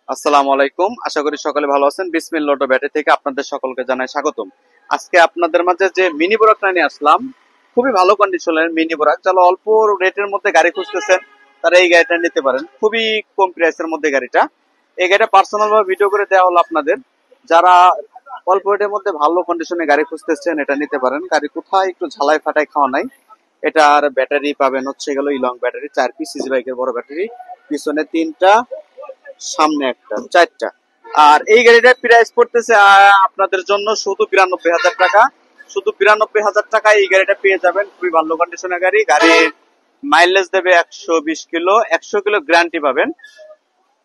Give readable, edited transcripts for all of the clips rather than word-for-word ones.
আসসালামু আলাইকুম, আশা করি সকলে ভালো আছেন। বিসমিল্লাহ অটো ব্যাটারি থেকে আপনাদের সকলকে জানাই স্বাগতম। আজকে আপনাদের মাঝে যে মিনি বোরাকটা নিয়ে আসলাম, খুবই ভালো কন্ডিশনের মিনি বোরাক। যারা অল্প রেটের মধ্যে গাড়ি খুঁজতেছেন তারা এই গাড়িটা নিতে পারেন, খুবই কম প্রাইসের মধ্যে গাড়িটা। এই গাড়িটা পার্সোনাল ভাবে ভিডিও করে দেওয়া হলো আপনাদের। যারা অল্প রেটের মধ্যে ভালো কন্ডিশনে গাড়ি খুঁজতেছেন এটা নিতে পারেন। গাড়ি কোথায় একটু ঝালাই ফাটাই খাওয়া নাই। এটার ব্যাটারি পাবেন হচ্ছে গেল ইলং ব্যাটারি, 4 পিস সিসি বাইকের বড় ব্যাটারি, পিছনে 3টা, সামনে একটা, 4টা। আর এই গাড়িটার প্রাইস পড়তেছে আপনাদের জন্য শুধু 92,000 টাকা। শুধু 92,000 টাকায় এই গাড়িটা পেয়ে যাবেন। খুবই ভালো কন্ডিশনের গাড়ি। গাড়ির মাইলেজ দেবে 120 কিলো, 100 কিলো গ্যারান্টি পাবেন।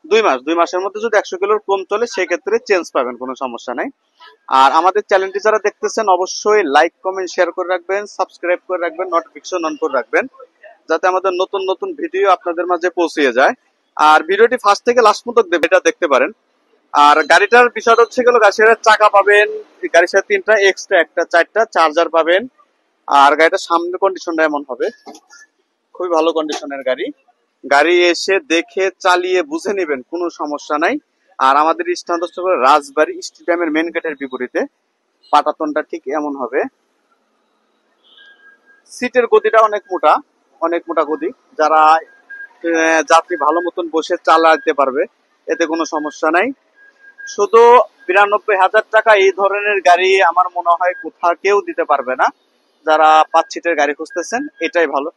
2 মাসের মধ্যে যদি 100 কিলোর কম চলে সেক্ষেত্রে চেঞ্জ পাবেন, কোনো সমস্যা নাই। আর আমাদের চ্যানেলটি যারা দেখতেছেন অবশ্যই লাইক কমেন্ট শেয়ার করে রাখবেন, সাবস্ক্রাইব করে রাখবেন, নোটিফিকেশন অন করে রাখবেন, যাতে আমাদের নতুন নতুন ভিডিও আপনাদের মাঝে পৌঁছে যায়। আর ভিডিওটি ফার্স্ট থেকে লাস্ট পর্যন্ত এটা দেখতে পারেন। আর গাড়িটার বিষয়টা হচ্ছে গেল, গাড়ির চাকা পাবেন, গাড়ির সাথে 3টা এক্সট্রা, একটা 4টা চার্জার পাবেন। আর গাড়িটার সামনের কন্ডিশনটা এমন হবে, খুবই ভালো কন্ডিশনের গাড়ি। গাড়ি এসে দেখে চালিয়ে বুঝে নেবেন, কোনো সমস্যা নাই। আর আমাদের স্থান হচ্ছে রাজবাড়ী স্টেডিয়ামের মেন গেটের বিপরীতে। পাটাতনটা ঠিক এমন হবে। সিটের গদিটা অনেক মোটা, অনেক মোটা গদি। যারা যাত্রী ভালো মতন বসে চালাতে পারবে, এতে কোনো সমস্যা নাই। শুধু 92,000 টাকা এই ধরনের গাড়ি আমার মনে হয় কোথাও কেউ দিতে পারবে না। যারা 5 সিটের গাড়ি খুঁজতেছেন এটাই ভালো,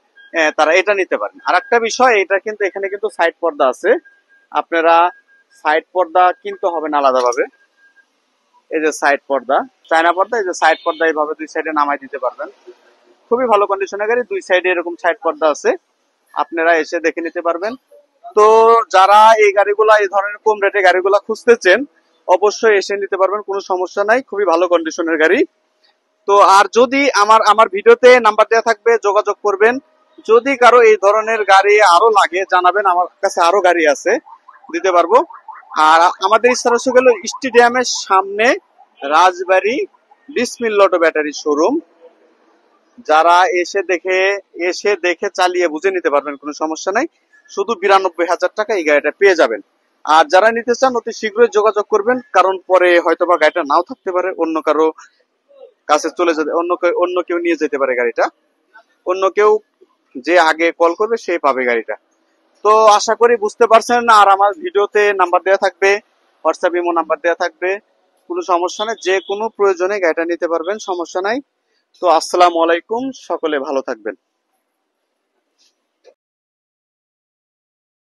তারা এটা নিতে পারেন। আর একটা বিষয়, এটা কিন্তু এখানে কিন্তু সাইড পর্দা আছে। আপনারা সাইড পর্দা কিনতে হবে না আলাদাভাবে। এই যে সাইড পর্দা, চায়না পর্দা, এই যে সাইড পর্দা এইভাবে 2 সাইডে নামাই দিতে পারবেন। খুবই ভালো কন্ডিশনের গাড়ি, 2 সাইডে এরকম সাইড পর্দা আছে, আপনারা এসে দেখে নিতে পারবেন। তো যারা এই গাড়িগুলা, এই ধরনের কম রেটে গাড়িগুলা খুঁজতেছেন অবশ্যই এসে নিতে পারবেন, কোনো সমস্যা নাই। খুবই ভালো কন্ডিশনের গাড়ি। তো আর যদি আমার আমার ভিডিওতে নাম্বার দেওয়া থাকবে, যোগাযোগ করবেন। যদি কারো এই ধরনের গাড়ি আরো লাগে জানাবেন, আমার কাছে আরো গাড়ি আছে, দিতে পারবো। আর আমাদের স্থান হচ্ছে গেল স্টেডিয়ামের সামনে, রাজবাড়ী বিসমিল্লাহ অটো ব্যাটারি শোরুম। যারা এসে দেখে চালিয়ে বুঝে নিতে পারবেন, কোনো সমস্যা নাই। শুধু 92,000 টাকা এই গাড়িটা পেয়ে যাবেন। আর যারা নিতে চান অতি শীঘ্রই যোগাযোগ করবেন, কারণ পরে হয়তোবা গাড়িটা নাও থাকতে পারে, অন্য কারো কাছে চলে যেতে, অন্য কেউ নিয়ে যেতে পারে গাড়িটা। অন্য কেউ যে আগে কল করবে সে পাবে গাড়িটা। তো আশা করি বুঝতে পারছেন। আর আমার ভিডিওতে নাম্বার দেওয়া থাকবে, হোয়াটসঅ্যাপ ইমো নাম্বার দেওয়া থাকবে, কোনো সমস্যা নেই। যে কোনো প্রয়োজনে গাড়িটা নিতে পারবেন, সমস্যা নাই। তো আসসালামু আলাইকুম, সকলে ভালো থাকবেন।